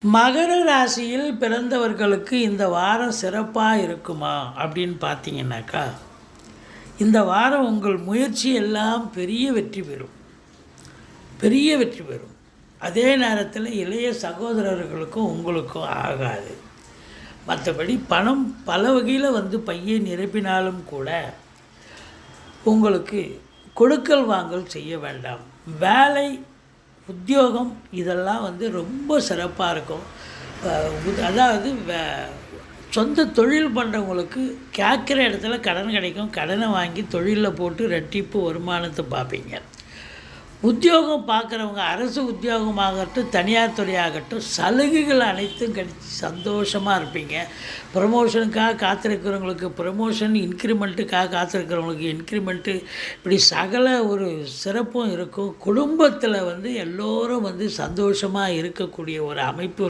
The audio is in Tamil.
மகர ராசியில் பிறந்தவர்களுக்கு இந்த வாரம் சிறப்பாக இருக்குமா அப்படின்னு பார்த்தீங்கன்னாக்கா, இந்த வாரம் உங்கள் முயற்சி எல்லாம் பெரிய வெற்றி பெறும். பெரிய வெற்றி பெறும். அதே நேரத்தில் இளைய சகோதரர்களுக்கும் உங்களுக்கும் ஆகாது. மற்றபடி பணம் பல வகையில் பையை நிரப்பினாலும் கூட உங்களுக்கு கொடுக்கல் வாங்கல் செய்ய வேண்டாம். வேலை, உத்தியோகம் இதெல்லாம் ரொம்ப சிறப்பாக இருக்கும். அதாவது சொந்த தொழில் பண்ணுறவங்களுக்கு கேட்குற இடத்துல கடன் கிடைக்கும். கடனை வாங்கி தொழிலில் போட்டு ரெட்டிப்பு வருமானத்தை பார்ப்பீங்க. உத்தியோகம் பார்க்குறவங்க அரசு உத்தியோகமாகட்டும், தனியார் துறையாகட்டும், சலுகைகள் அனைத்தும் கிடைச்சி சந்தோஷமாக இருப்பீங்க. ப்ரமோஷனுக்காக காத்திருக்கிறவங்களுக்கு ப்ரமோஷன், இன்க்ரிமெண்ட்டுக்காக காத்திருக்கிறவங்களுக்கு இன்க்ரிமெண்ட்டு, இப்படி சகல ஒரு சிறப்பும் இருக்கும். குடும்பத்தில் எல்லோரும் சந்தோஷமாக இருக்கக்கூடிய ஒரு அமைப்பு